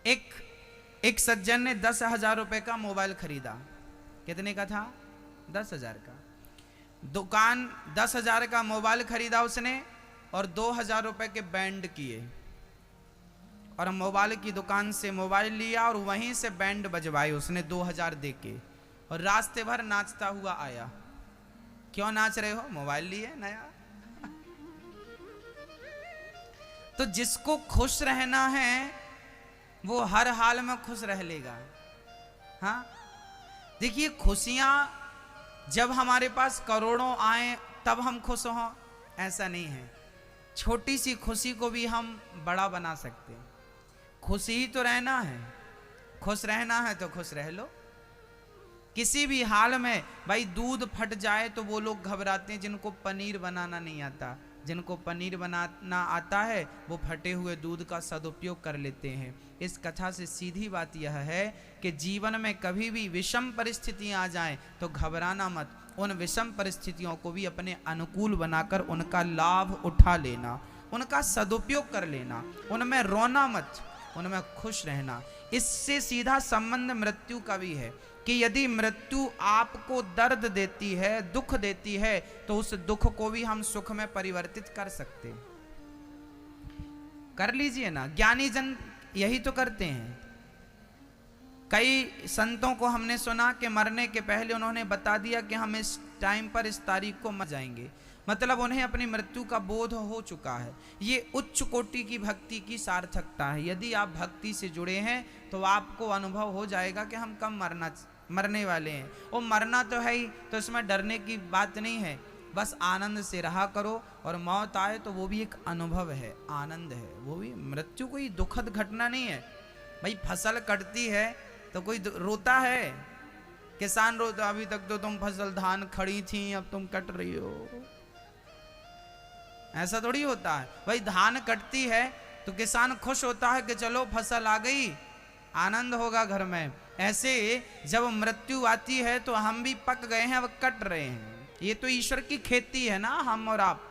एक एक सज्जन ने 10,000 रुपए का मोबाइल खरीदा। कितने का था? 10,000 का। दुकान 10,000 का मोबाइल खरीदा उसने और 2,000 रुपए के बैंड किए और मोबाइल की दुकान से मोबाइल लिया और वहीं से बैंड बजवाए उसने 2,000 दे के, और रास्ते भर नाचता हुआ आया। क्यों नाच रहे हो? मोबाइल लिए नया। तो जिसको खुश रहना है वो हर हाल में खुश रह लेगा। हाँ, देखिए, खुशियां जब हमारे पास करोड़ों आए तब हम खुश हों, ऐसा नहीं है। छोटी सी खुशी को भी हम बड़ा बना सकते हैं। खुशी ही तो रहना है, खुश रहना है तो खुश रह लो। किसी भी हाल में भाई दूध फट जाए तो वो लोग घबराते हैं जिनको पनीर बनाना नहीं आता। जिनको पनीर बनाना आता है वो फटे हुए दूध का सदुपयोग कर लेते हैं। इस कथा से सीधी बात यह है कि जीवन में कभी भी विषम परिस्थितियां आ जाएं तो घबराना मत। उन विषम परिस्थितियों को भी अपने अनुकूल बनाकर उनका लाभ उठा लेना, उनका सदुपयोग कर लेना, उनमें रोना मत, उनमें खुश रहना। इससे सीधा संबंध मृत्यु का भी है कि यदि मृत्यु आपको दर्द देती है, दुख देती है, तो उस दुख को भी हम सुख में परिवर्तित कर सकते हैं। कर लीजिए ना, ज्ञानी जन यही तो करते हैं। कई संतों को हमने सुना कि मरने के पहले उन्होंने बता दिया कि हम इस टाइम पर इस तारीख को मर जाएंगे, मतलब उन्हें अपनी मृत्यु का बोध हो चुका है। ये उच्च कोटि की भक्ति की सार्थकता है। यदि आप भक्ति से जुड़े हैं तो आपको अनुभव हो जाएगा कि हम कब मरने वाले हैं। और मरना तो है ही, तो इसमें डरने की बात नहीं है। बस आनंद से रहा करो, और मौत आए तो वो भी एक अनुभव है, आनंद है। वो भी मृत्यु कोई दुखद घटना नहीं है। भाई फसल कटती है तो कोई रोता है? किसान रोता, अभी तक तो तुम फसल धान खड़ी थी, अब तुम कट रही हो। ऐसा थोड़ी होता है। भाई धान कटती है तो किसान खुश होता है कि चलो फसल आ गई, आनंद होगा घर में। ऐसे जब मृत्यु आती है तो हम भी पक गए हैं, अब कट रहे हैं। ये तो ईश्वर की खेती है ना, हम और आप।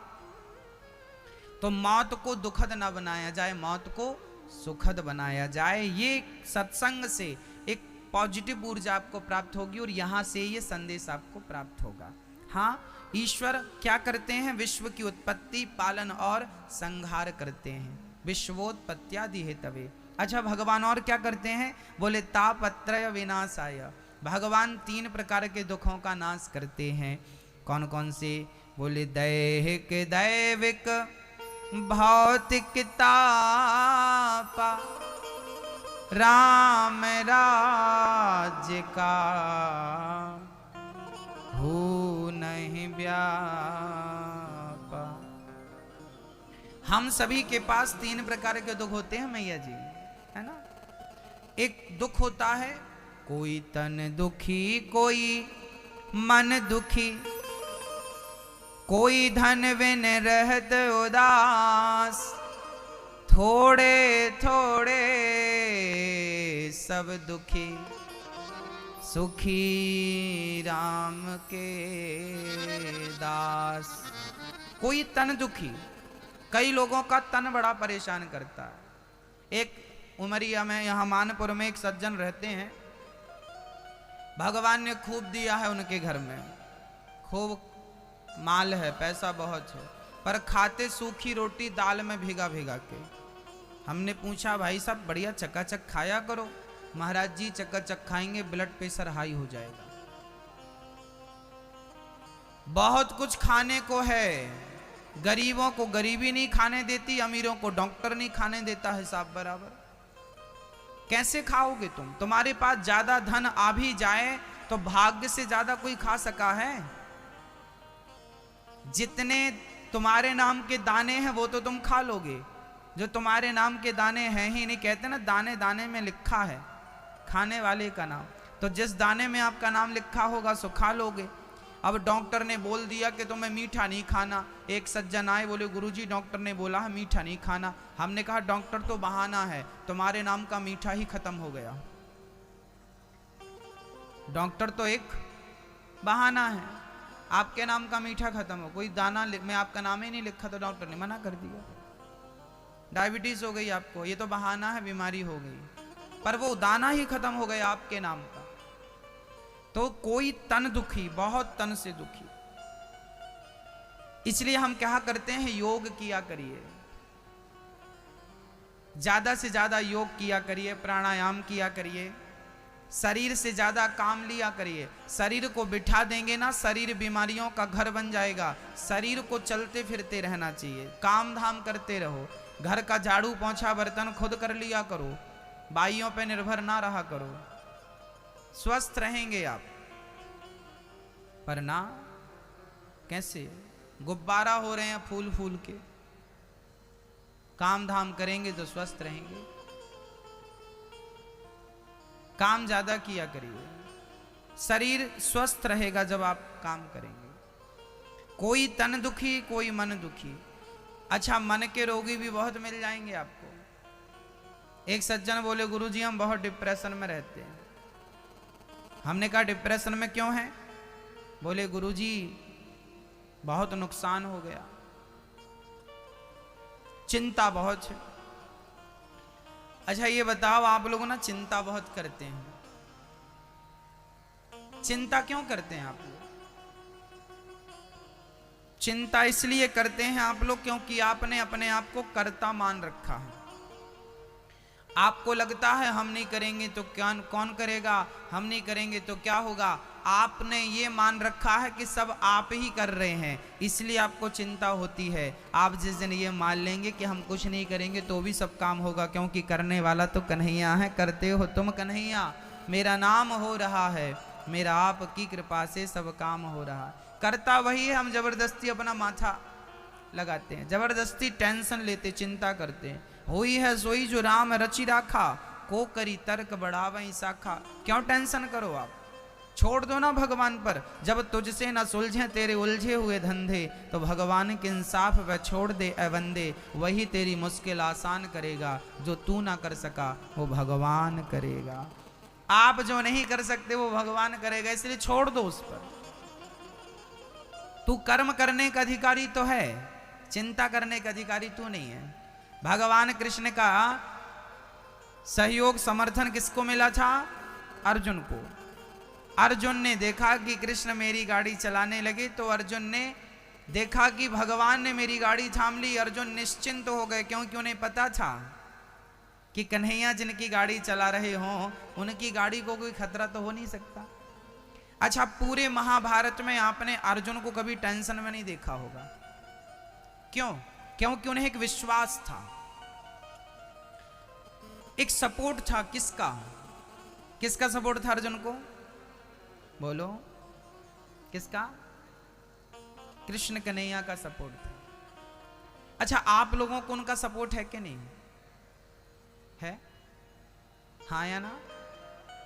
तो मौत को दुखद ना बनाया जाए, मौत को सुखद बनाया जाए। ये सत्संग से एक पॉजिटिव ऊर्जा आपको प्राप्त होगी और यहां से ये संदेश आपको प्राप्त होगा। हाँ, ईश्वर क्या करते हैं? विश्व की उत्पत्ति, पालन और संहार करते हैं। विश्वोत्पत्त्यादि हेतवे। अच्छा, भगवान और क्या करते हैं? बोले तापत्रय विनाशाय। भगवान 3 प्रकार के दुखों का नाश करते हैं। कौन कौन से? बोले दैहिक दैविक भौतिक तापा, राम राज्य का हो नहीं व्यापा। हम सभी के पास 3 प्रकार के दुख होते हैं मैया जी, है ना। एक दुख होता है कोई तन दुखी, कोई मन दुखी, कोई धन बिन रहत उदास, थोड़े थोड़े सब दुखी, सुखी राम के दास। कोई तन दुखी, कई लोगों का तन बड़ा परेशान करता है। एक उमरिया में, यहाँ मानपुर में एक सज्जन रहते हैं। भगवान ने खूब दिया है उनके घर में, खूब माल है, पैसा बहुत है, पर खाते सूखी रोटी दाल में भिगा भिगा के। हमने पूछा, भाई साहब बढ़िया चकाचक खाया करो। महाराज जी चकाचक खाएंगे ब्लड प्रेशर हाई हो जाएगा। बहुत कुछ खाने को है, गरीबों को गरीबी नहीं खाने देती, अमीरों को डॉक्टर नहीं खाने देता हिसाब बराबर। कैसे खाओगे तुम? तुम्हारे पास ज्यादा धन आ भी जाए तो भाग्य से ज्यादा कोई खा सका है? जितने तुम्हारे नाम के दाने हैं वो तो तुम खा लोगे, जो तुम्हारे नाम के दाने हैं ही नहीं। कहते ना, दाने दाने में लिखा है खाने वाले का नाम, तो जिस दाने में आपका नाम लिखा होगा सो खा लोगे। अब डॉक्टर ने बोल दिया कि तुम्हें मीठा नहीं खाना। एक सज्जन आए, बोले गुरुजी डॉक्टर ने बोला है मीठा नहीं खाना। हमने कहा डॉक्टर तो बहाना है, तुम्हारे नाम का मीठा ही खत्म हो गया। डॉक्टर तो एक बहाना है, आपके नाम का मीठा खत्म हो। कोई दाना में आपका नाम ही नहीं लिखा तो डॉक्टर ने मना कर दिया। डायबिटीज हो गई आपको, ये तो बहाना है, बीमारी हो गई। पर वो दाना ही खत्म हो गया आपके नाम का। तो कोई तन दुखी, बहुत तन से दुखी। इसलिए हम क्या करते हैं, योग किया करिए, ज्यादा से ज्यादा योग किया करिए, प्राणायाम किया करिए, शरीर से ज्यादा काम लिया करिए। शरीर को बिठा देंगे ना, शरीर बीमारियों का घर बन जाएगा। शरीर को चलते फिरते रहना चाहिए, काम धाम करते रहो। घर का झाड़ू पोंछा बर्तन खुद कर लिया करो, बाइयों पे निर्भर ना रहा करो, स्वस्थ रहेंगे आप। पर ना, कैसे गुब्बारा हो रहे हैं फूल फूल के। काम धाम करेंगे तो स्वस्थ रहेंगे। काम ज्यादा किया करिए, शरीर स्वस्थ रहेगा जब आप काम करेंगे। कोई तन दुखी, कोई मन दुखी। अच्छा, मन के रोगी भी बहुत मिल जाएंगे आपको। एक सज्जन बोले, गुरुजी हम बहुत डिप्रेशन में रहते हैं। हमने कहा डिप्रेशन में क्यों हैं? बोले गुरुजी बहुत नुकसान हो गया, चिंता बहुत है। अच्छा ये बताओ, आप लोग ना चिंता बहुत करते हैं, चिंता क्यों करते हैं आप लोग? चिंता इसलिए करते हैं आप लोग क्योंकि आपने अपने आप को कर्ता मान रखा है। आपको लगता है हम नहीं करेंगे तो क्या, कौन करेगा, हम नहीं करेंगे तो क्या होगा। आपने ये मान रखा है कि सब आप ही कर रहे हैं, इसलिए आपको चिंता होती है। आप जिस दिन ये मान लेंगे कि हम कुछ नहीं करेंगे तो भी सब काम होगा, क्योंकि करने वाला तो कन्हैया है, करते हो तुम कन्हैया, मेरा नाम हो रहा है, मेरा आपकी कृपा से सब काम हो रहा। करता वही है, हम जबरदस्ती अपना माथा लगाते हैं, जबरदस्ती टेंशन लेते, चिंता करते हैं। हुई है सोई जो राम रचि राखा, को करी तर्क बढ़ावई शाखा। क्यों टेंशन करो आप, छोड़ दो ना भगवान पर। जब तुझसे न सुलझे तेरे उलझे हुए धंधे, तो भगवान के इंसाफ वह छोड़ दे ए बंदे। वही तेरी मुश्किल आसान करेगा, जो तू ना कर सका वो भगवान करेगा। आप जो नहीं कर सकते वो भगवान करेगा, इसलिए छोड़ दो उस पर। तू कर्म करने का अधिकारी तो है, चिंता करने का अधिकारी तू नहीं है। भगवान कृष्ण का सहयोग समर्थन किसको मिला था? अर्जुन को। अर्जुन ने देखा कि कृष्ण मेरी गाड़ी चलाने लगे, तो अर्जुन ने देखा कि भगवान ने मेरी गाड़ी थाम ली। अर्जुन निश्चिंत हो गए, क्योंकि उन्हें पता था कि कन्हैया जिनकी गाड़ी चला रहे हों, उनकी गाड़ी को कोई खतरा तो हो नहीं सकता। अच्छा, पूरे महाभारत में आपने अर्जुन को कभी टेंशन में नहीं देखा होगा। क्यों? क्योंकि उन्हें एक विश्वास था, एक सपोर्ट था। किसका? किसका सपोर्ट था अर्जुन को? बोलो किसका? कृष्ण कन्हैया का सपोर्ट था। अच्छा, आप लोगों को उनका सपोर्ट है कि नहीं है? हाँ या ना?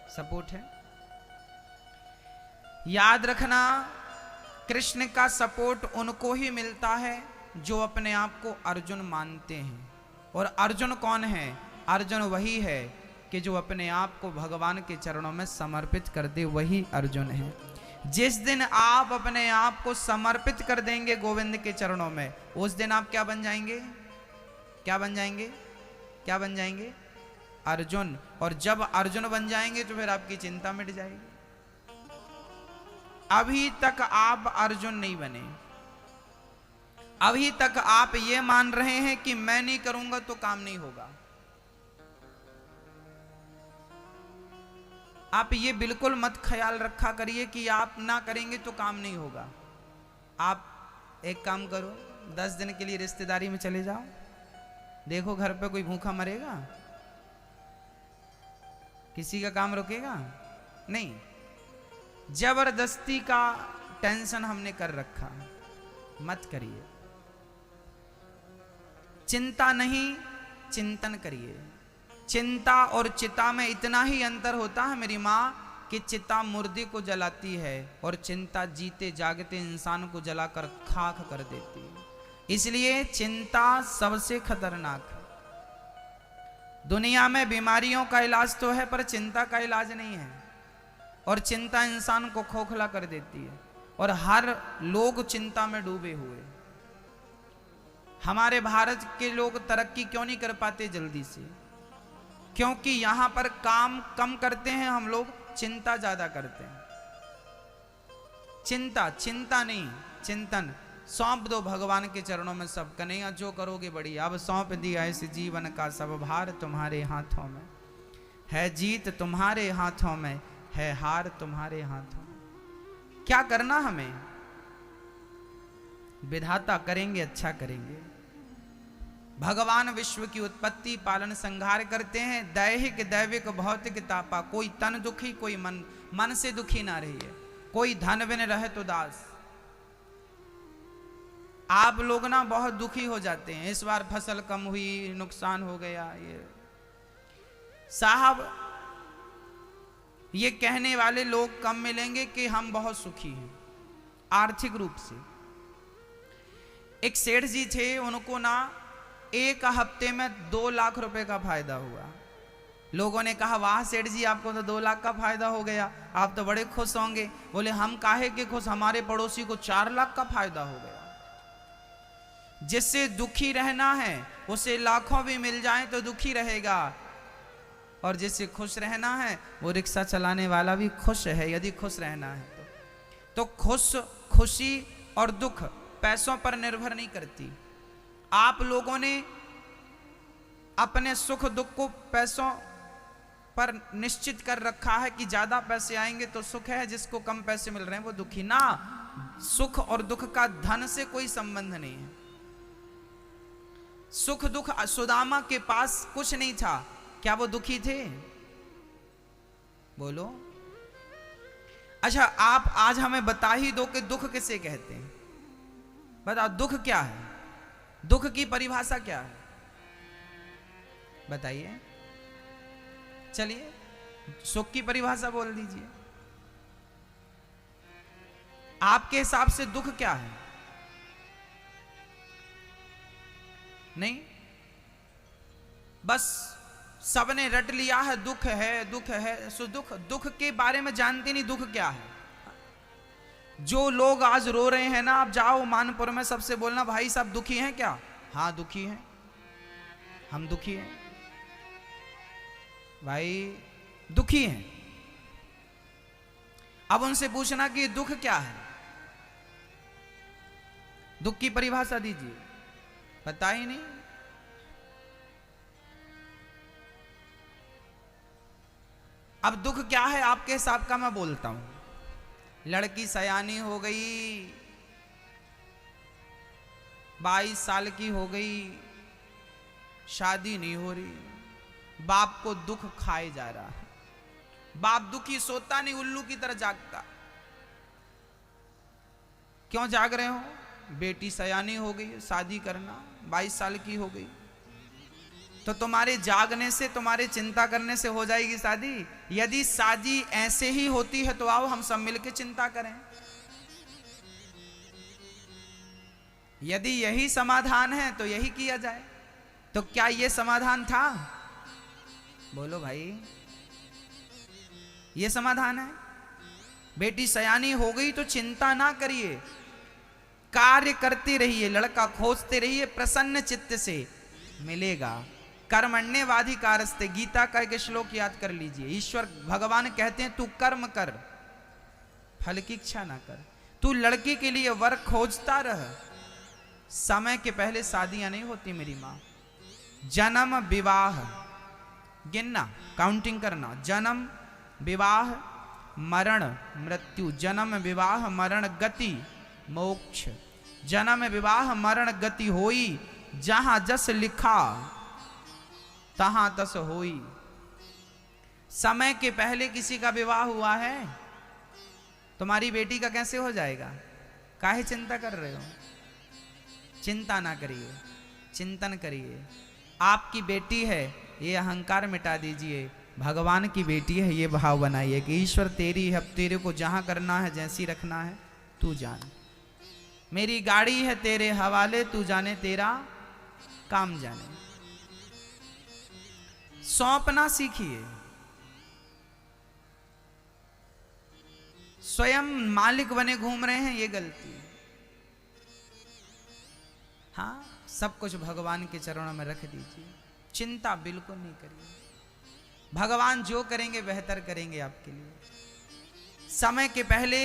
सपोर्ट है। याद रखना, कृष्ण का सपोर्ट उनको ही मिलता है जो अपने आप को अर्जुन मानते हैं। और अर्जुन कौन है? अर्जुन वही है कि जो अपने आप को भगवान के चरणों में समर्पित कर दे, वही अर्जुन है। जिस दिन आप अपने आप को समर्पित कर देंगे गोविंद के चरणों में, उस दिन आप क्या बन जाएंगे? क्या बन जाएंगे? क्या बन जाएंगे? अर्जुन। और जब अर्जुन बन जाएंगे तो फिर आपकी चिंता मिट जाएगी। अभी तक आप अर्जुन नहीं बने, अभी तक आप ये मान रहे हैं कि मैं नहीं करूंगा तो काम नहीं होगा। आप ये बिल्कुल मत ख्याल रखा करिए कि आप ना करेंगे तो काम नहीं होगा। आप एक काम करो, 10 दिन के लिए रिश्तेदारी में चले जाओ, देखो घर पे कोई भूखा मरेगा? किसी का काम रुकेगा? नहीं। जबरदस्ती का टेंशन हमने कर रखा, मत करिए। चिंता नहीं, चिंतन करिए। चिंता और चिता में इतना ही अंतर होता है मेरी माँ, कि चिता मुर्दे को जलाती है और चिंता जीते जागते इंसान को जलाकर खाक कर देती है। इसलिए चिंता सबसे खतरनाक है। दुनिया में बीमारियों का इलाज तो है, पर चिंता का इलाज नहीं है। और चिंता इंसान को खोखला कर देती है, और हर लोग चिंता में डूबे हुए। हमारे भारत के लोग तरक्की क्यों नहीं कर पाते जल्दी से? क्योंकि यहां पर काम कम करते हैं हम लोग, चिंता ज्यादा करते हैं। चिंता नहीं, चिंतन। सौंप दो भगवान के चरणों में सब, कन्हैया जो करोगे बढ़िया। अब सौंप दिया इस जीवन का सब भार तुम्हारे हाथों में, है जीत तुम्हारे हाथों में, है हार तुम्हारे हाथों में। क्या करना हमें, विधाता करेंगे, अच्छा करेंगे। भगवान विश्व की उत्पत्ति पालन संहार करते हैं, दैहिक दैविक भौतिक तापा। कोई तन दुखी, कोई मन से दुखी ना रहिए। कोई धन बिन रहे तो दास। आप लोग ना बहुत दुखी हो जाते हैं, इस बार फसल कम हुई, नुकसान हो गया। ये साहब, ये कहने वाले लोग कम मिलेंगे कि हम बहुत सुखी हैं आर्थिक रूप से। एक सेठ जी थे, उनको ना एक हफ्ते में 2 लाख रुपए का फायदा हुआ। लोगों ने कहा वाह सेठ जी, आपको तो 2 लाख का फायदा हो गया, आप तो बड़े खुश होंगे। बोले हम काहे के खुश, हमारे पड़ोसी को 4 लाख का फायदा हो गया। जिससे दुखी रहना है उसे लाखों भी मिल जाए तो दुखी रहेगा, और जिससे खुश रहना है वो रिक्शा चलाने वाला भी खुश है, यदि खुश रहना है तो खुशी और दुख पैसों पर निर्भर नहीं करती। आप लोगों ने अपने सुख दुख को पैसों पर निश्चित कर रखा है कि ज्यादा पैसे आएंगे तो सुख है, जिसको कम पैसे मिल रहे हैं वो दुखी। ना, सुख और दुख का धन से कोई संबंध नहीं है। सुख दुख, सुदामा के पास कुछ नहीं था, क्या वो दुखी थे? बोलो। अच्छा, आप आज हमें बता ही दो कि दुख किसे कहते हैं। बताओ दुख क्या है, दुख की परिभाषा क्या है, बताइए। चलिए सुख की परिभाषा बोल दीजिए। आपके हिसाब से दुख क्या है? नहीं, बस सबने रट लिया है दुख है, दुख है। सो दुख के बारे में जानते नहीं दुख क्या है। जो लोग आज रो रहे हैं ना, आप जाओ मानपुर में, सबसे बोलना भाई साहब दुखी हैं क्या? हाँ दुखी हैं, हम दुखी हैं भाई, दुखी हैं। अब उनसे पूछना कि दुख क्या है, दुख की परिभाषा दीजिए, पता ही नहीं। अब दुख क्या है आपके हिसाब का मैं बोलता हूं। लड़की सयानी हो गई, 22 साल की हो गई, शादी नहीं हो रही, बाप को दुख खाए जा रहा है। बाप दुखी सोता नहीं, उल्लू की तरह जागता। क्यों जाग रहे हो? बेटी सयानी हो गई, शादी करना, 22 साल की हो गई, तो तुम्हारे जागने से, तुम्हारे चिंता करने से हो जाएगी शादी? यदि शादी ऐसे ही होती है तो आओ हम सब मिलकर चिंता करें। यदि यही समाधान है तो यही किया जाए। तो क्या ये समाधान था? बोलो भाई, ये समाधान है? बेटी सयानी हो गई तो चिंता ना करिए, कार्य करते रहिए, लड़का खोजते रहिए, प्रसन्न चित्त से मिलेगा। कर्मण्येवाधिकारस्ते, गीता का एक श्लोक याद कर लीजिए। ईश्वर भगवान कहते हैं तू कर्म कर, फल की इच्छा ना कर। तू लड़की के लिए वर खोजता रह, समय के पहले शादियां नहीं होती मेरी मां। जन्म विवाह गिनना, काउंटिंग करना, जन्म विवाह मरण मृत्यु, जन्म विवाह मरण गति मोक्ष, जन्म विवाह मरण गति होई, जहां जस लिखा तहां तस होई। समय के पहले किसी का विवाह हुआ है? तुम्हारी बेटी का कैसे हो जाएगा? काहे चिंता कर रहे हो? चिंता ना करिए, चिंतन करिए। आपकी बेटी है ये अहंकार मिटा दीजिए, भगवान की बेटी है ये भाव बनाइए कि ईश्वर तेरी है, तेरे को जहां करना है, जैसी रखना है तू जान। मेरी गाड़ी है तेरे हवाले, तू जाने तेरा काम जाने। सौंपना सीखिए। स्वयं मालिक बने घूम रहे हैं, ये गलती। हाँ, सब कुछ भगवान के चरणों में रख दीजिए, चिंता बिल्कुल नहीं करिए। भगवान जो करेंगे बेहतर करेंगे आपके लिए। समय के पहले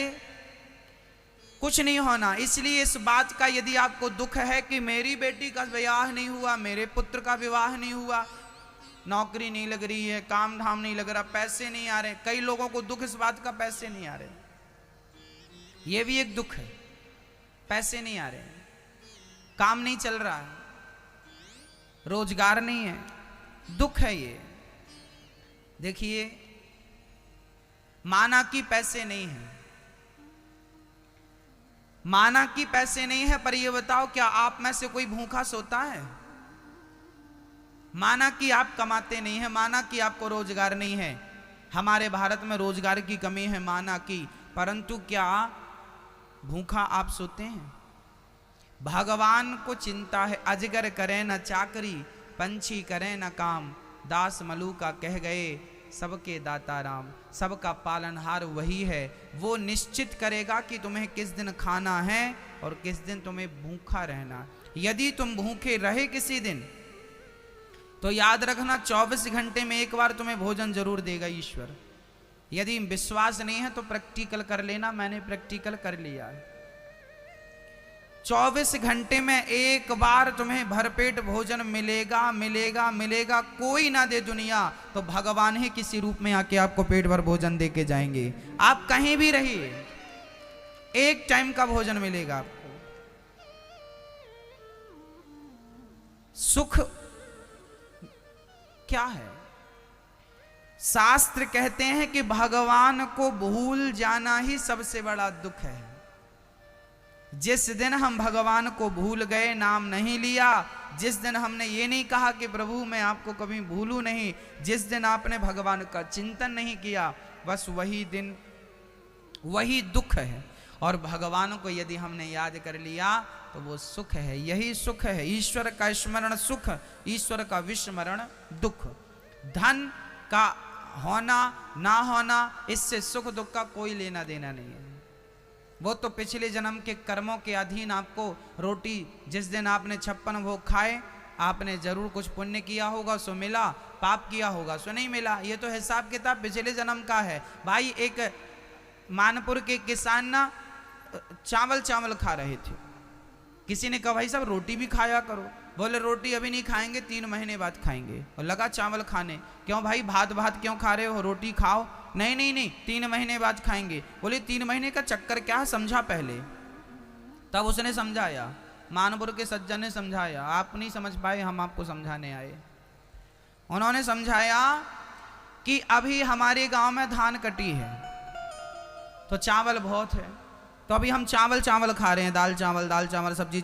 कुछ नहीं होना। इसलिए इस बात का यदि आपको दुख है कि मेरी बेटी का विवाह नहीं हुआ, मेरे पुत्र का विवाह नहीं हुआ, नौकरी नहीं लग रही है, काम धाम नहीं लग रहा, पैसे नहीं आ रहे, कई लोगों को दुख इस बात का पैसे नहीं आ रहे, ये भी एक दुख है। पैसे नहीं आ रहे, काम नहीं चल रहा है, रोजगार नहीं है, दुख है ये। देखिए, माना कि पैसे नहीं है, माना कि पैसे नहीं है, पर ये बताओ क्या आप में से कोई भूखा सोता है? माना कि आप कमाते नहीं है, माना कि आपको रोजगार नहीं है, हमारे भारत में रोजगार की कमी है, माना कि, परंतु क्या भूखा आप सोते हैं? भगवान को चिंता है, अजगर करे न चाकरी, पंछी करे न काम, दास मलूका कह गए सबके दाता राम। सबका पालनहार वही है, वो निश्चित करेगा कि तुम्हें किस दिन खाना है और किस दिन तुम्हें भूखा रहना। यदि तुम भूखे रहे किसी दिन, तो याद रखना 24 घंटे में एक बार तुम्हें भोजन जरूर देगा ईश्वर। यदि विश्वास नहीं है तो प्रैक्टिकल कर लेना, मैंने प्रैक्टिकल कर लिया है। 24 घंटे में एक बार तुम्हें भरपेट भोजन मिलेगा मिलेगा मिलेगा। कोई ना दे दुनिया तो भगवान ही किसी रूप में आके आपको पेट भर भोजन दे के जाएंगे। आप कहीं भी रहिए, एक टाइम का भोजन मिलेगा आपको। सुख क्या है? शास्त्र कहते हैं कि भगवान को भूल जाना ही सबसे बड़ा दुख है। जिस दिन हम भगवान को भूल गए, नाम नहीं लिया, जिस दिन हमने ये नहीं कहा कि प्रभु मैं आपको कभी भूलूं नहीं, जिस दिन आपने भगवान का चिंतन नहीं किया, बस वही दिन वही दुख है। और भगवान को यदि हमने याद कर लिया तो वो सुख है, यही सुख है। ईश्वर का स्मरण सुख, ईश्वर का विस्मरण दुख। धन का होना ना होना, इससे सुख दुख का कोई लेना देना नहीं है। वो तो पिछले जन्म के कर्मों के अधीन आपको रोटी, जिस दिन आपने 56 भोग खाए, आपने जरूर कुछ पुण्य किया होगा सो मिला, पाप किया होगा सो नहीं मिला। ये तो हिसाब किताब पिछले जन्म का है भाई। एक मानपुर के किसान ना चावल खा रहे थे, किसी ने कहा भाई साहब रोटी भी खाया करो। बोले रोटी अभी नहीं खाएंगे, 3 महीने बाद खाएंगे। और लगा चावल खाने। क्यों भाई भात क्यों खा रहे हो, रोटी खाओ। नहीं नहीं नहीं, 3 महीने बाद खाएंगे। बोले 3 महीने का चक्कर क्या है, समझा पहले। तब उसने समझाया, मानपुर के सज्जन ने समझाया, आप नहीं समझ पाए, हम आपको समझाने आए। उन्होंने समझाया कि अभी हमारे गांव में धान कटी है तो चावल बहुत है, तो अभी हम चावल खा रहे हैं, दाल चावल, सब्जी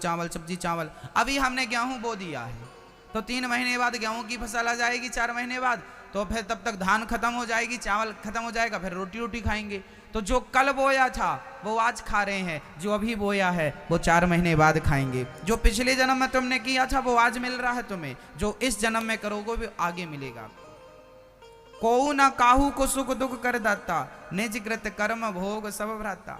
चावल। अभी हमने गेहूं बो दिया है तो 3 महीने बाद गेहूं की फसल आ जाएगी, 4 महीने बाद, तो फिर तब तक धान खत्म हो जाएगी, चावल खत्म हो जाएगा, फिर रोटी खाएंगे। तो जो कल बोया था वो आज खा रहे हैं, जो अभी बोया है वो 4 महीने बाद खाएंगे। जो पिछले जन्म में तुमने किया था वो आज मिल रहा है तुम्हें, जो इस जन्म में करोगे वो आगे मिलेगा। को न काहू को सुख दुख कर दाता, निज कृत कर्म भोग सब भ्राता।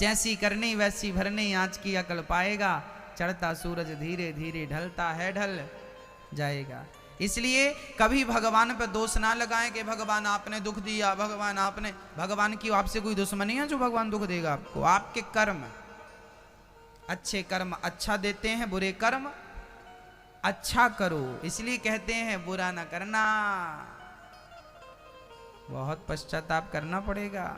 जैसी करनी वैसी भरनी, आज की अकल पाएगा, चढ़ता सूरज धीरे धीरे ढलता है ढल जाएगा। इसलिए कभी भगवान पर दोष ना लगाएं कि भगवान आपने दुख दिया, भगवान की आपसे कोई दुश्मनी है जो भगवान दुख देगा आपको। आपके कर्म, अच्छे कर्म अच्छा देते हैं, बुरे कर्म अच्छा करो। इसलिए कहते हैं बुरा ना करना, बहुत पश्चाताप करना पड़ेगा।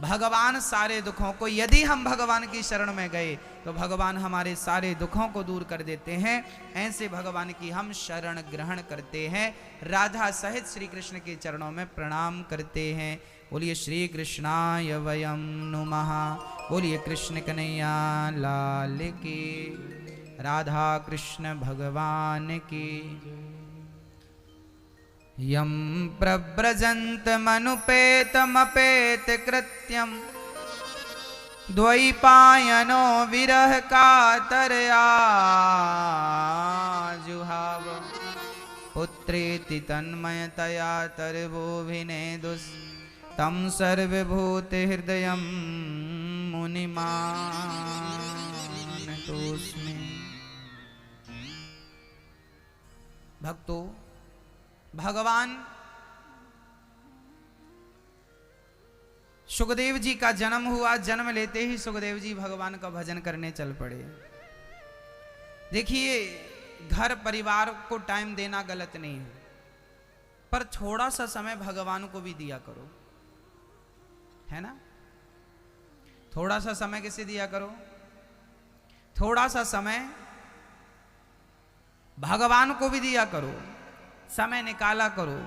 भगवान सारे दुखों को, यदि हम भगवान की शरण में गए तो भगवान हमारे सारे दुखों को दूर कर देते हैं। ऐसे भगवान की हम शरण ग्रहण करते हैं, राधा सहित श्री कृष्ण के चरणों में प्रणाम करते हैं। बोलिए श्री कृष्णाय वयम नुमः, बोलिए कृष्ण कन्हैया लाल की, राधा कृष्ण भगवान की। यम प्रव्रजन्त मनुपेतमपेत कृत्यम, द्वैपायनो विरह कातरया जुहाव। पुत्रेति तन्मयतया तरवोभिनेदुस्, तं सर्वभूत हृदयं मुनिमानतोऽस्मि। भक्तों, भगवान सुखदेव जी का जन्म हुआ। जन्म लेते ही सुखदेव जी भगवान का भजन करने चल पड़े। देखिए, घर परिवार को टाइम देना गलत नहीं है, पर थोड़ा सा समय भगवान को भी दिया करो, है ना। थोड़ा सा समय किसे दिया करो? थोड़ा सा समय भगवान को भी दिया करो, समय निकाला करो।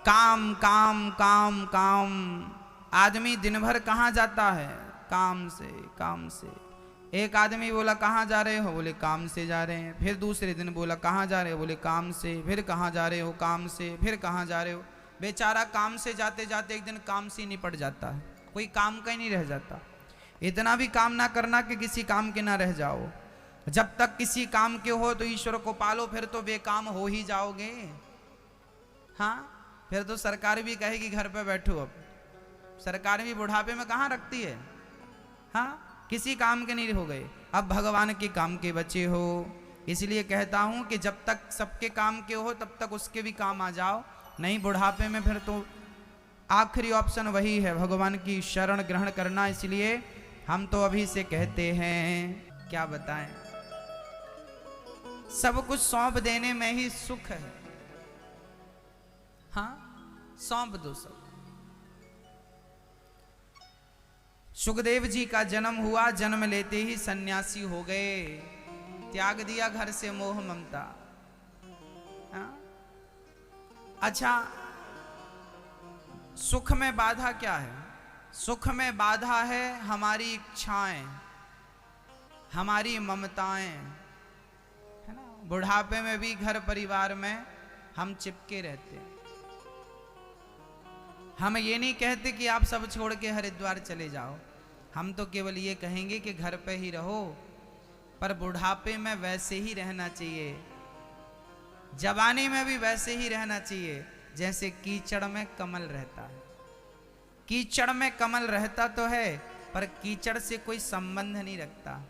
काम काम काम काम, आदमी दिन भर कहाँ जाता है? काम से, काम से। एक आदमी बोला कहाँ जा रहे हो? बोले काम से जा रहे हैं। फिर दूसरे दिन बोला कहाँ जा रहे हो? बोले काम से। फिर कहाँ जा रहे हो? काम से। फिर कहाँ जा रहे हो? बेचारा काम से जाते जाते एक दिन काम से निपट जाता है, कोई काम का ही नहीं रह जाता। इतना भी काम ना करना कि किसी काम के ना रह जाओ। जब तक किसी काम के हो तो ईश्वर को पालो, फिर तो बेकाम हो ही जाओगे। हाँ, फिर तो सरकार भी कहेगी घर पे बैठो। अब सरकार भी बुढ़ापे में कहाँ रखती है? हाँ, किसी काम के नहीं हो गए, अब भगवान के काम के बच्चे हो। इसलिए कहता हूं कि जब तक सबके काम के हो तब तक उसके भी काम आ जाओ, नहीं बुढ़ापे में फिर तो आखिरी ऑप्शन वही है, भगवान की शरण ग्रहण करना। इसलिए हम तो अभी से कहते हैं, क्या बताएं, सब कुछ सौंप देने में ही सुख है। हाँ, सौंप दो सब। सुखदेव जी का जन्म हुआ, जन्म लेते ही सन्यासी हो गए, त्याग दिया घर से मोह ममता। हाँ? अच्छा, सुख में बाधा क्या है? सुख में बाधा है हमारी इच्छाएं, हमारी ममताएं, है ना। बुढ़ापे में भी घर परिवार में हम चिपके रहते हैं। हम ये नहीं कहते कि आप सब छोड़ के हरिद्वार चले जाओ, हम तो केवल ये कहेंगे कि घर पे ही रहो, पर बुढ़ापे में वैसे ही रहना चाहिए, जवानी में भी वैसे ही रहना चाहिए जैसे कीचड़ में कमल रहता है। कीचड़ में कमल रहता तो है, पर कीचड़ से कोई संबंध नहीं रखता।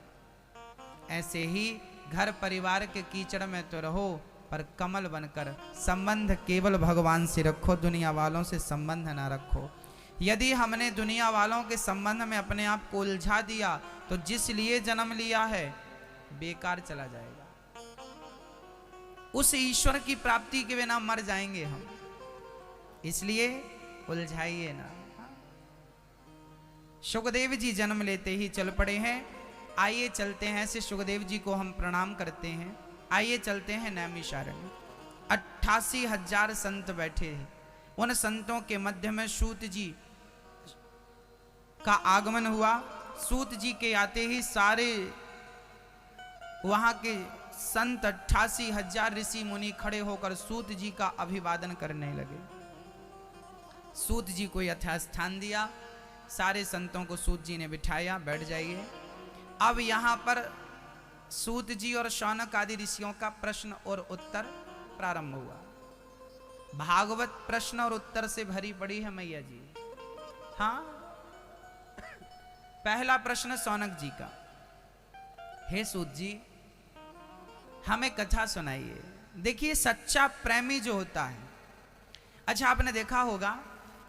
ऐसे ही घर परिवार के कीचड़ में तो रहो, पर कमल बनकर संबंध केवल भगवान से रखो, दुनिया वालों से संबंध ना रखो। यदि हमने दुनिया वालों के संबंध में अपने आप को उलझा दिया तो जिस लिए जन्म लिया है बेकार चला जाएगा। उस ईश्वर की प्राप्ति के बिना मर जाएंगे हम, इसलिए उलझाइए ना। सुखदेव जी जन्म लेते ही चल पड़े हैं। आइए चलते हैं, ऐसे सुखदेव जी को हम प्रणाम करते हैं। आइए चलते हैं नैमिषारण्य। 88,000 संत बैठे हैं, उन संतों के मध्य में सूत जी का आगमन हुआ। सूत जी के आते ही सारे वहां के संत 88,000 ऋषि मुनि खड़े होकर सूत जी का अभिवादन करने लगे। सूत जी को यथास्थान दिया, सारे संतों को सूत जी ने बिठाया, बैठ जाइए। अब यहाँ पर सूत जी और शौनक आदि ऋषियों का प्रश्न और उत्तर प्रारंभ हुआ। भागवत प्रश्न और उत्तर से भरी पड़ी है मैया जी। हाँ, पहला प्रश्न शौनक जी का, हे सूत जी हमें कथा सुनाइए। देखिए, सच्चा प्रेमी जो होता है, अच्छा आपने देखा होगा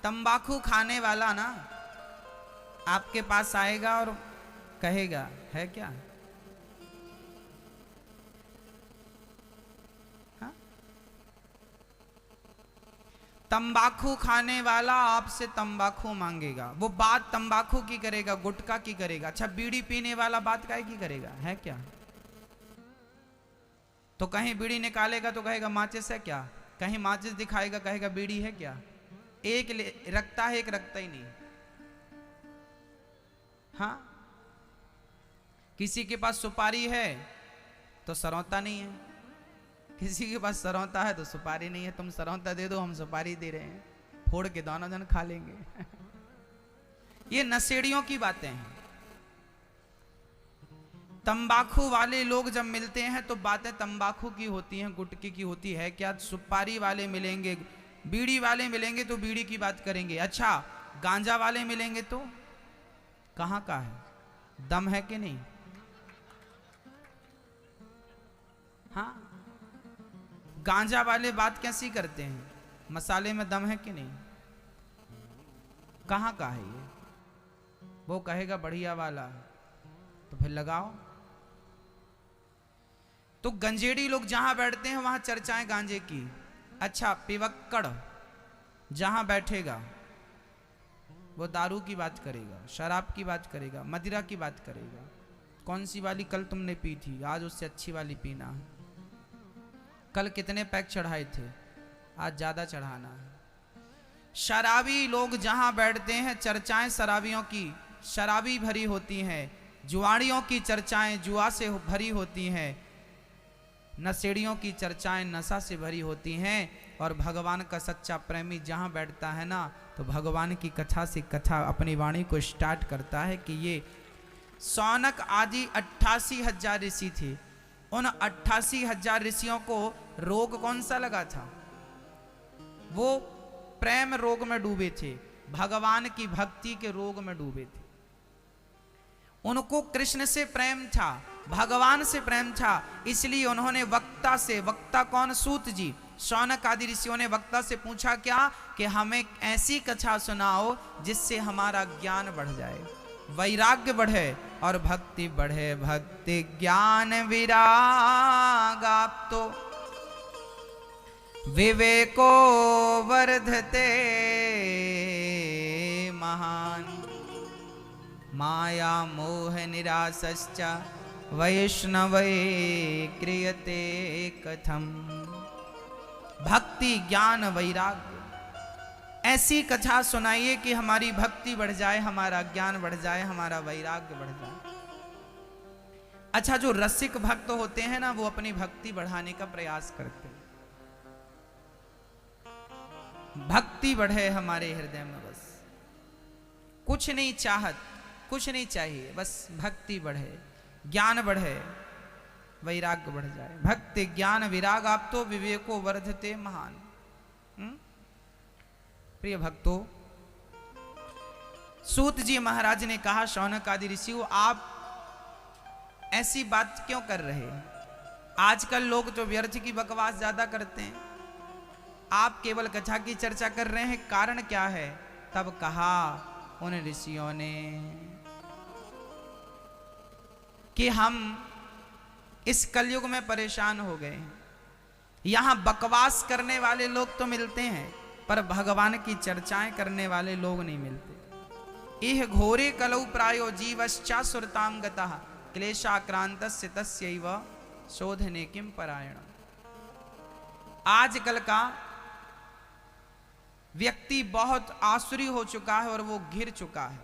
तंबाकू खाने वाला ना आपके पास आएगा और कहेगा, है क्या? हाँ? तंबाकू खाने वाला आपसे तंबाकू मांगेगा, वो बात तंबाकू की करेगा, गुटखा की करेगा। अच्छा, बीड़ी पीने वाला बात काहे की करेगा, है क्या? तो कहीं बीड़ी निकालेगा तो कहेगा माचिस है क्या, कहीं माचिस दिखाएगा कहेगा बीड़ी है क्या। एक रखता है, एक रखता ही नहीं। हाँ, किसी के पास सुपारी है तो सरौता नहीं है, किसी के पास सरौता है तो सुपारी नहीं है। तुम सरौता दे दो, हम सुपारी दे रहे हैं, फोड़ के दोनों जन खा लेंगे। ये नशेड़ियों की बातें हैं। तंबाकू वाले लोग जब मिलते हैं तो बातें तंबाकू की होती हैं, गुटखे की होती है क्या। सुपारी वाले मिलेंगे, बीड़ी वाले मिलेंगे तो बीड़ी की बात करेंगे। अच्छा, गांजा वाले मिलेंगे तो कहां का है, दम है कि नहीं? हाँ, गांजा वाले बात कैसी करते हैं, मसाले में दम है कि नहीं, कहाँ का है ये, वो कहेगा बढ़िया वाला, तो फिर लगाओ। तो गंजेड़ी लोग जहां बैठते हैं वहां चर्चाएं गांजे की। अच्छा, पिवक्कड़ जहां बैठेगा वो दारू की बात करेगा, शराब की बात करेगा, मदिरा की बात करेगा। कौन सी वाली कल तुमने पी थी, आज उससे अच्छी वाली पीना है। कल कितने पैक चढ़ाए थे, आज ज्यादा चढ़ाना है। शराबी लोग जहां बैठते हैं चर्चाएं शराबियों की शराबी भरी होती हैं, जुआड़ियों की चर्चाएं जुआ से भरी होती हैं, नशेड़ियों की चर्चाएं नशा से भरी होती हैं। और भगवान का सच्चा प्रेमी जहां बैठता है ना, तो भगवान की कथा से कथा अपनी वाणी को स्टार्ट करता है कि ये सौनक आदि 88,000 ऋषि थे। उन 88,000 ऋषियों को रोग कौन सा लगा था, वो प्रेम रोग में डूबे थे, भगवान की भक्ति के रोग में डूबे थे। उनको कृष्ण से प्रेम था, भगवान से प्रेम था, इसलिए उन्होंने वक्ता से, वक्ता कौन, सूत जी, शौनक आदि ऋषियों ने वक्ता से पूछा क्या कि हमें ऐसी कथा सुनाओ जिससे हमारा ज्ञान बढ़ जाए, वैराग्य बढ़े और भक्ति बढ़े। भक्ति ज्ञान विराग आप तो विवेको वर्धते महान, माया मोह निरासश्च वैष्णवे क्रियते कथम। भक्ति ज्ञान वैराग्य, ऐसी कथा सुनाइए कि हमारी भक्ति बढ़ जाए, हमारा ज्ञान बढ़ जाए, हमारा वैराग्य बढ़ जाए। अच्छा, जो रसिक भक्त होते हैं ना, वो अपनी भक्ति बढ़ाने का प्रयास करते हैं। भक्ति बढ़े हमारे हृदय में, बस कुछ नहीं चाहत, कुछ नहीं चाहिए, बस भक्ति बढ़े, ज्ञान बढ़े, वैराग्य बढ़ जाए। भक्ति ज्ञान विराग आप तो विवेको वर्धते महान। प्रिय भक्तों, सूत जी महाराज ने कहा, शौनक आदि ऋषियों, आप ऐसी बात क्यों कर रहे हैं? आजकल लोग तो व्यर्थ की बकवास ज्यादा करते हैं, आप केवल कथा की चर्चा कर रहे हैं, कारण क्या है? तब कहा उन ऋषियों ने कि हम इस कलयुग में परेशान हो गए हैं, यहां बकवास करने वाले लोग तो मिलते हैं पर भगवान की चर्चाएं करने वाले लोग नहीं मिलते। इह घोरे कलौ प्रायो जीवश्चा सुरताम गतः क्लेशाक्रांतस्य तस्यैव शोधने किम परायण। आजकल का व्यक्ति बहुत आसुरी हो चुका है और वो घिर चुका है,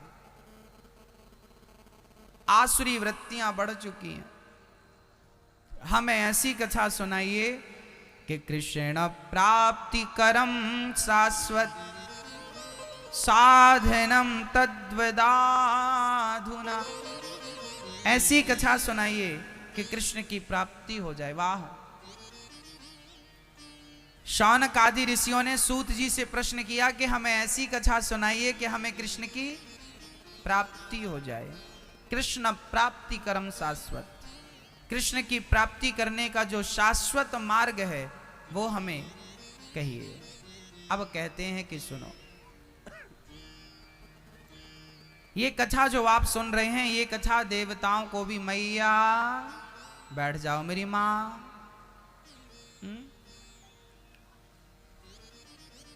आसुरी वृत्तियां बढ़ चुकी हैं। हमें ऐसी कथा सुनाइए कि कृष्ण प्राप्ति करम शाश्वत साधनम तद्वदाधुना। ऐसी कथा सुनाइए कि कृष्ण की प्राप्ति हो जाए। वाह! शौनक आदि ऋषियों ने सूत जी से प्रश्न किया कि हमें ऐसी कथा सुनाइए कि हमें कृष्ण की प्राप्ति हो जाए। कृष्ण प्राप्ति करम शाश्वत, कृष्ण की प्राप्ति करने का जो शाश्वत मार्ग है वो हमें कहिए। अब कहते हैं कि सुनो, ये कथा जो आप सुन रहे हैं, ये कथा देवताओं को भी, मैया बैठ जाओ मेरी माँ,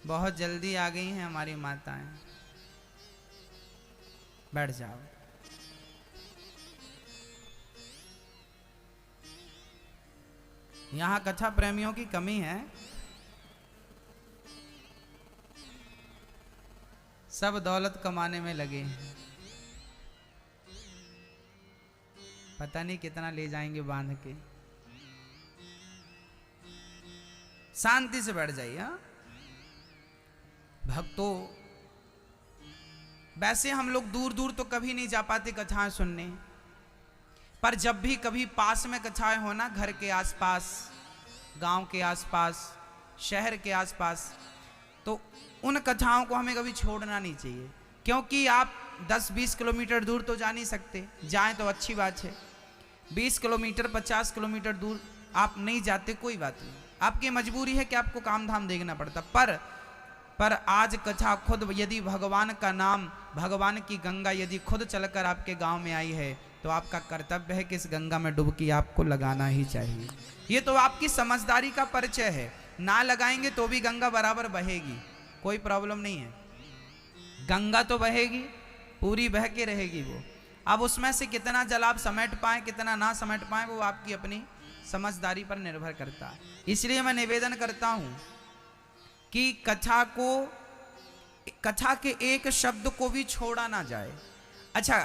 बहुत जल्दी आ गई हैं हमारी माताएं, बैठ जाओ। यहां कथा प्रेमियों की कमी है, सब दौलत कमाने में लगे हैं, पता नहीं कितना ले जाएंगे बांध के। शांति से बैठ जाइए। हाँ भक्तों, वैसे हम लोग दूर दूर तो कभी नहीं जा पाते कथाएं सुनने, पर जब भी कभी पास में कथाएं हो ना, घर के आसपास, गांव के आसपास, शहर के आसपास, तो उन कथाओं को हमें कभी छोड़ना नहीं चाहिए। क्योंकि आप 10-20 किलोमीटर दूर तो जा नहीं सकते, जाएं तो अच्छी बात है। 20 किलोमीटर 50 किलोमीटर दूर आप नहीं जाते, कोई बात नहीं, आपकी मजबूरी है कि आपको काम धाम देखना पड़ता, पर आज कथा खुद यदि भगवान का नाम, भगवान की गंगा यदि खुद चलकर आपके गांव में आई है तो आपका कर्तव्य है कि इस गंगा में डुबकी आपको लगाना ही चाहिए। ये तो आपकी समझदारी का परिचय है। ना लगाएंगे तो भी गंगा बराबर बहेगी, कोई प्रॉब्लम नहीं है, गंगा तो बहेगी, पूरी बह के रहेगी वो। अब उसमें से कितना जल आप समेट पाए कितना ना समेट पाए वो आपकी अपनी समझदारी पर निर्भर करता है। इसलिए मैं निवेदन करता हूं कि कथा के एक शब्द को भी छोड़ा ना जाए। अच्छा,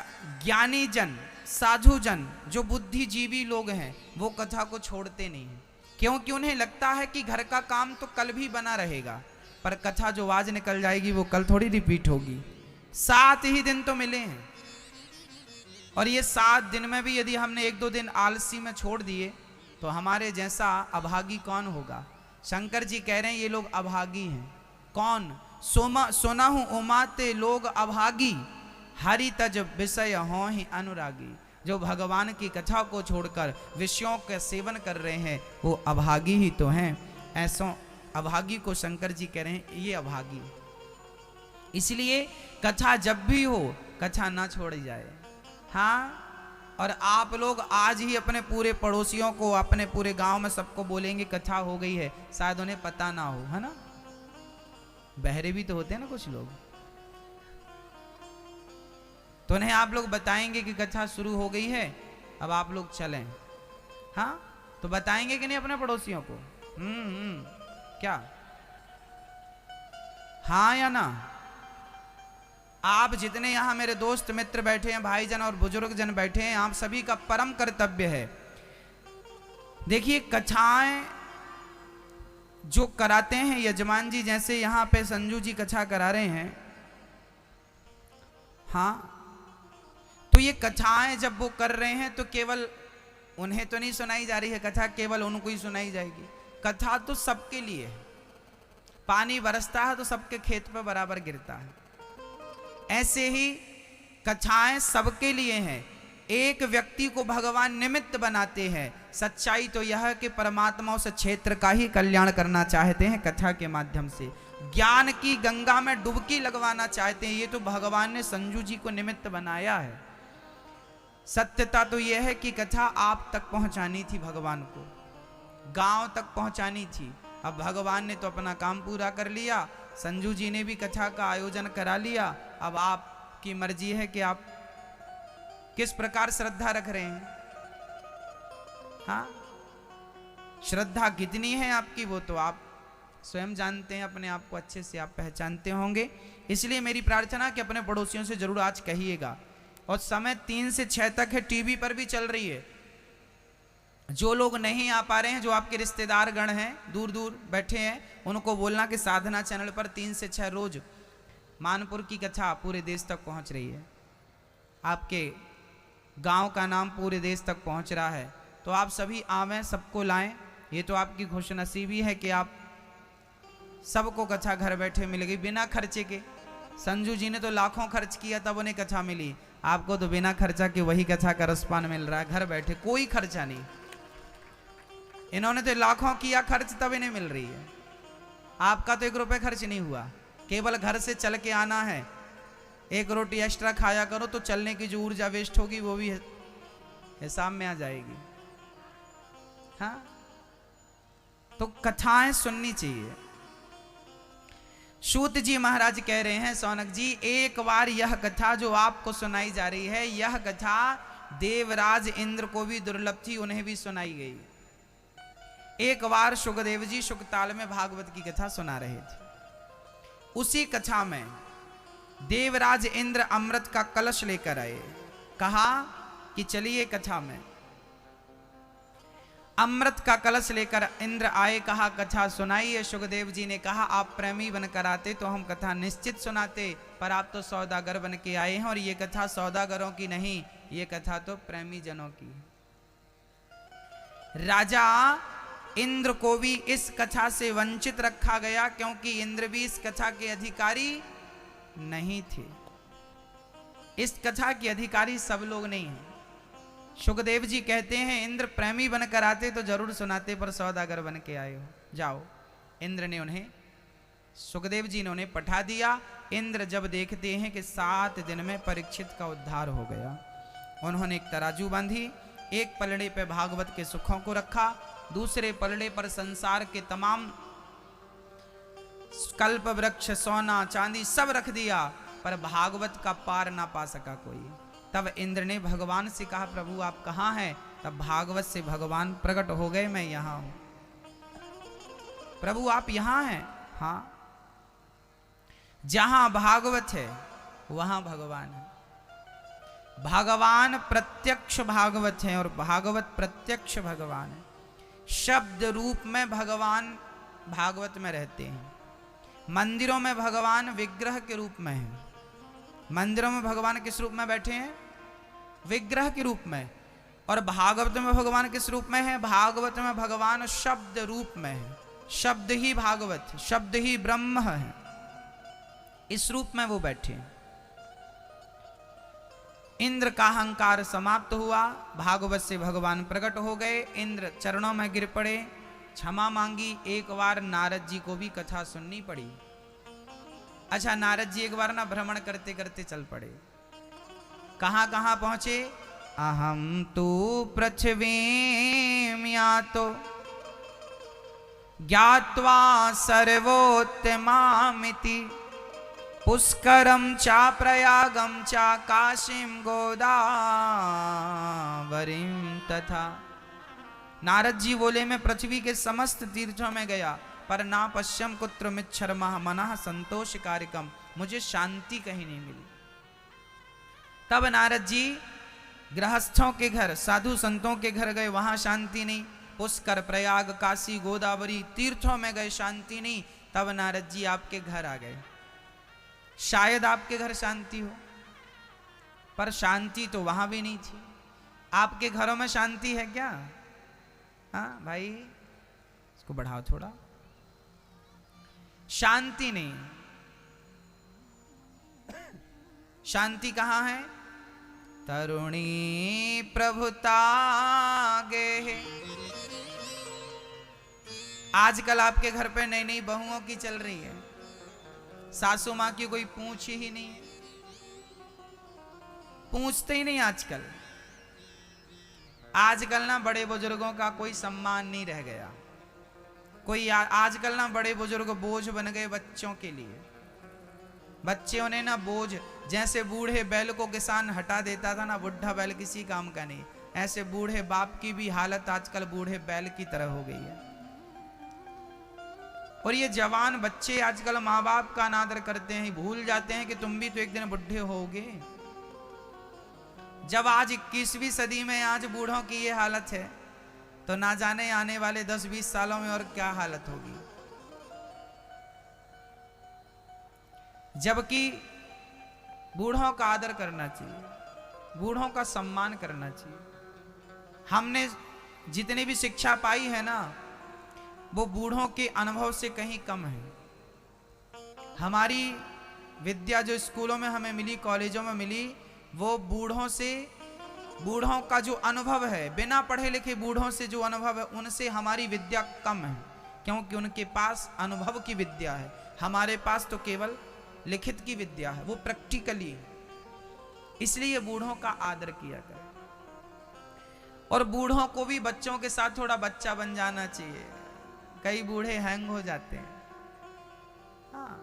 ज्ञानी जन, साधु जन, जो बुद्धिजीवी लोग हैं वो कथा को छोड़ते नहीं हैं, क्योंकि उन्हें लगता है कि घर का काम तो कल भी बना रहेगा, पर कथा जो आज निकल जाएगी वो कल थोड़ी रिपीट होगी। 7 ही दिन तो मिले हैं, और ये 7 दिन में भी यदि हमने 1-2 दिन आलसी में छोड़ दिए तो हमारे जैसा अभागी कौन होगा। शंकर जी कह रहे हैं ये लोग अभागी हैं। कौन? सोना हूं उमाते लोग अभागी, हरि तज विषय हों ही अनुरागी। जो भगवान की कथा को छोड़कर विषयों का सेवन कर रहे हैं वो अभागी ही तो हैं। ऐसों अभागी को शंकर जी कह रहे हैं ये अभागी। इसलिए कथा जब भी हो कथा ना छोड़ी जाए। हाँ, और आप लोग आज ही अपने पूरे पड़ोसियों को, अपने पूरे गांव में सबको बोलेंगे कथा हो गई है, शायद उन्हें पता ना हो, है ना। बहरे भी तो होते हैं ना कुछ लोग, तो उन्हें आप लोग बताएंगे कि कथा शुरू हो गई है, अब आप लोग चलें। हाँ, तो बताएंगे कि नहीं अपने पड़ोसियों को? क्या? हाँ या ना? आप जितने यहाँ मेरे दोस्त मित्र बैठे हैं, भाईजन और बुजुर्ग जन बैठे हैं, आप सभी का परम कर्तव्य है। देखिए, कथाएं जो कराते हैं यजमान जी, जैसे यहाँ पे संजू जी कथा करा रहे हैं, हाँ, तो ये कथाएं जब वो कर रहे हैं तो केवल उन्हें तो नहीं सुनाई जा रही है कथा, केवल उनको ही सुनाई जाएगी। कथा तो सबके लिए है। पानी बरसता है तो सबके खेत पर बराबर गिरता है, ऐसे ही कथाएं सबके लिए हैं। एक व्यक्ति को भगवान निमित्त बनाते हैं। सच्चाई तो यह है कि परमात्मा उस क्षेत्र का ही कल्याण करना चाहते हैं, कथा के माध्यम से ज्ञान की गंगा में डुबकी लगवाना चाहते हैं। ये तो भगवान ने संजू जी को निमित्त बनाया है। सत्यता तो यह है कि कथा आप तक पहुंचानी थी, भगवान को गांव तक पहुंचानी थी। अब भगवान ने तो अपना काम पूरा कर लिया, संजू जी ने भी कथा का आयोजन करा लिया। अब आपकी मर्जी है कि आप किस प्रकार श्रद्धा रख रहे हैं। हाँ, श्रद्धा कितनी है आपकी वो तो आप स्वयं जानते हैं, अपने आप को अच्छे से आप पहचानते होंगे। इसलिए मेरी प्रार्थना कि अपने पड़ोसियों से जरूर आज कहिएगा। और समय 3 से 6 तक है, टीवी पर भी चल रही है। जो लोग नहीं आ पा रहे हैं, जो आपके रिश्तेदार गण हैं, दूर दूर बैठे हैं, उनको बोलना कि साधना चैनल पर 3 से 6 रोज मानपुर की कथा पूरे देश तक पहुंच रही है। आपके गांव का नाम पूरे देश तक पहुंच रहा है, तो आप सभी आवें, सबको लाएं। ये तो आपकी खुशनसीबी है कि आप सबको कथा घर बैठे मिल गई बिना खर्चे के। संजू जी ने तो लाखों खर्च किया तब उन्हें कथा मिली, आपको तो बिना खर्चा के वही कथा का रसपान मिल रहा है, घर बैठे, कोई खर्चा नहीं। इन्होंने तो लाखों किया खर्च तब इन्हें मिल रही है। आपका तो 1 रुपये खर्च नहीं हुआ, केवल घर से चल के आना है। 1 रोटी एक्स्ट्रा खाया करो तो चलने की जो ऊर्जा वेस्ट होगी वो भी हिसाब में आ जाएगी। हाँ, तो कथाएं सुननी चाहिए। सूत जी महाराज कह रहे हैं, सौनक जी, एक बार यह कथा जो आपको सुनाई जा रही है, यह कथा देवराज इंद्र को भी दुर्लभ थी, उन्हें भी सुनाई गई। एक बार सुखदेव जी सुखताल में भागवत की कथा सुना रहे थे। उसी कथा में देवराज इंद्र अमृत का कलश लेकर आए। कहा कि चलिए कथा में। अमृत का कलश लेकर इंद्र आए, कहा कथा सुनाइए। सुखदेव जी ने कहा आप प्रेमी बनकर आते तो हम कथा निश्चित सुनाते, पर आप तो सौदागर बन के आए हैं और ये कथा सौदागरों की नहीं, ये कथा तो प्रेमी जनों की है। राजा इंद्र को भी इस कथा से वंचित रखा गया, क्योंकि इंद्र भी इस कथा के अधिकारी नहीं थे। इस कथा के अधिकारी सब लोग नहीं हैं। सुखदेव जी कहते हैं इंद्र प्रेमी बनकर आते तो जरूर सुनाते, पर सौदागर बन के आए हो। जाओ। इंद्र ने उन्हें, सुखदेव जी ने उन्हें पठा दिया। इंद्र जब देखते हैं कि 7 दिन में परीक्षित का उद्धार हो गया, उन्होंने एक तराजू बांधी, एक पलड़े पे भागवत के सुखों को रखा, दूसरे पलड़े पर संसार के तमाम कल्प वृक्ष, सोना चांदी सब रख दिया, पर भागवत का पार ना पा सका कोई। तब इंद्र ने भगवान से कहा, प्रभु आप कहाँ हैं? तब भागवत से भगवान प्रकट हो गए, मैं यहां हूं। प्रभु आप यहां हैं? हाँ। जहां भागवत है वहां भगवान है। भगवान प्रत्यक्ष भागवत है और भागवत प्रत्यक्ष भगवान है। शब्द रूप में भगवान भागवत में रहते हैं। मंदिरों में भगवान विग्रह के रूप में है। मंदिरों में भगवान किस रूप में बैठे हैं? विग्रह के रूप में। और भागवत में भगवान किस रूप में है? भागवत में भगवान शब्द रूप में है। शब्द ही भागवत, शब्द ही ब्रह्म है, इस रूप में वो बैठे। इंद्र का अहंकार समाप्त हुआ, भागवत से भगवान प्रकट हो गए। इंद्र चरणों में गिर पड़े, क्षमा मांगी। एक बार नारद जी को भी कथा सुननी पड़ी। अच्छा, नारद जी एक बार ना भ्रमण करते करते चल पड़े। कहां कहां पहुंचे? अहम तू पृथ्वीं यातो ज्ञात्वा सर्वोत्तमामिति पुष्करम चा प्रयागम चा काशीम गोदावरीम तथा। नारद जी बोले, मैं पृथ्वी के समस्त तीर्थों में गया, पर ना पश्यम कुत्र मिच्छर्मः मनः संतोष कार्यकम, मुझे शांति कहीं नहीं मिली। तब नारद जी गृहस्थों के घर, साधु संतों के घर गए, वहां शांति नहीं। पुष्कर, प्रयाग, काशी, गोदावरी तीर्थों में गए, शांति नहीं। तब नारद जी आपके घर आ गए। शायद आपके घर शांति हो, पर शांति तो वहां भी नहीं थी। आपके घरों में शांति है क्या? हाँ भाई, इसको बढ़ाओ थोड़ा। शांति नहीं। शांति कहां है? तरुणी प्रभुता गे। आजकल आपके घर पे नई नई बहुओं की चल रही है, सासू मां की कोई पूछ ही नहीं है, पूछते ही नहीं आजकल। आजकल ना बड़े बुजुर्गों का कोई सम्मान नहीं रह गया। कोई आजकल ना बड़े बुजुर्ग बोझ बन गए बच्चों के लिए। बच्चे उन्हें ना बोझ, जैसे बूढ़े बैल को किसान हटा देता था ना, बुढ़ा बैल किसी काम का नहीं, ऐसे बूढ़े बाप की भी हालत आजकल बूढ़े बैल की तरह हो गई है। और ये जवान बच्चे आजकल माँ बाप का अनादर करते हैं, भूल जाते हैं कि तुम भी तो एक दिन बुढ़े होगे। जब आज 21वीं सदी में आज बूढ़ों की ये हालत है, तो ना जाने आने वाले 10-20 सालों में और क्या हालत होगी। जबकि बूढ़ों का आदर करना चाहिए, बूढ़ों का सम्मान करना चाहिए। हमने जितनी भी शिक्षा पाई है ना, वो बूढ़ों के अनुभव से कहीं कम है। हमारी विद्या जो स्कूलों में हमें मिली, कॉलेजों में मिली, वो बूढ़ों से, बूढ़ों का जो अनुभव है, बिना पढ़े लिखे बूढ़ों से जो अनुभव है, उनसे हमारी विद्या कम है, क्योंकि उनके पास अनुभव की विद्या है। हमारे पास तो केवल लिखित की विद्या है, वो प्रैक्टिकली है। इसलिए बूढ़ों का आदर किया करें। और बूढ़ों को भी बच्चों के साथ थोड़ा बच्चा बन जाना चाहिए। कई बूढ़े हैंग हो जाते हैं। हाँ,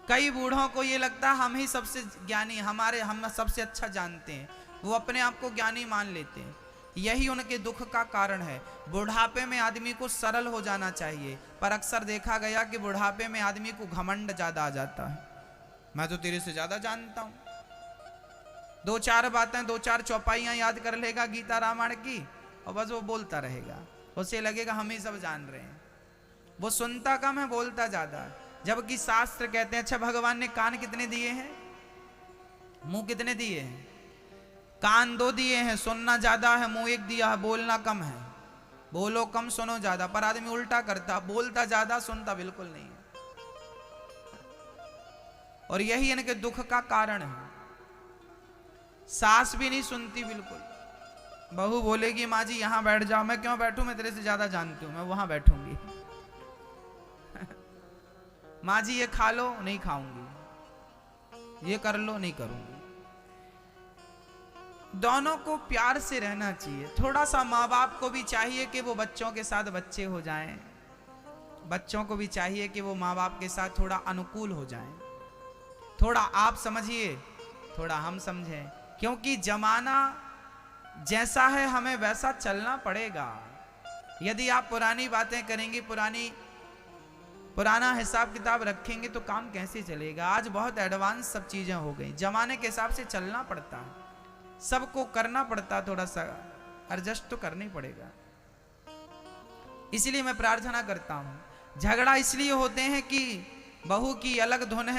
कई बूढ़ों को ये लगता है हम ही सबसे ज्ञानी, हम सबसे अच्छा जानते हैं। वो अपने आप को ज्ञानी मान लेते हैं। यही उनके दुख का कारण है। बुढ़ापे में आदमी को सरल हो जाना चाहिए, पर अक्सर देखा गया कि बुढ़ापे में आदमी को घमंड ज्यादा आ जाता है। मैं तो तेरे से ज्यादा जानता हूं। 2-4 बातें, 2-4 चौपाइयां याद कर लेगा गीता रामायण की, और बस वो बोलता रहेगा। उसे लगेगा हम ही सब जान रहे हैं। वो सुनता कम है, बोलता ज्यादा है। जबकि शास्त्र कहते हैं, अच्छा भगवान ने कान कितने दिए हैं? मुंह कितने दिए हैं? कान 2 दिए हैं, सुनना ज्यादा है, मुंह 1 दिया है, बोलना कम है। बोलो कम, सुनो ज्यादा। पर आदमी उल्टा करता, बोलता ज्यादा, सुनता बिल्कुल नहीं है। और यही इनके दुख का कारण है। सास भी नहीं सुनती बिल्कुल। बहू बोलेगी माँ जी यहाँ बैठ जाओ, मैं क्यों बैठूं, मैं तेरे से ज्यादा जानती हूं, मैं वहां बैठूंगी। माँ जी ये खा लो, नहीं खाऊंगी, ये कर लो, नहीं करूंगी। दोनों को प्यार से रहना चाहिए। थोड़ा सा माँ बाप को भी चाहिए कि वो बच्चों के साथ बच्चे हो जाएं, बच्चों को भी चाहिए कि वो माँ बाप के साथ थोड़ा अनुकूल हो जाएं। थोड़ा आप समझिए, थोड़ा हम समझें, क्योंकि जमाना जैसा है हमें वैसा चलना पड़ेगा। यदि आप पुरानी बातें करेंगे, पुराना हिसाब किताब रखेंगे तो काम कैसे चलेगा। आज बहुत एडवांस सब चीजें हो गई, जमाने के हिसाब से चलना पड़ता है, सबको करना पड़ता, थोड़ा सा एडजस्ट तो करना ही पड़ेगा। इसलिए मैं प्रार्थना करता हूं, झगड़ा इसलिए होते हैं कि बहू की अलग धुन है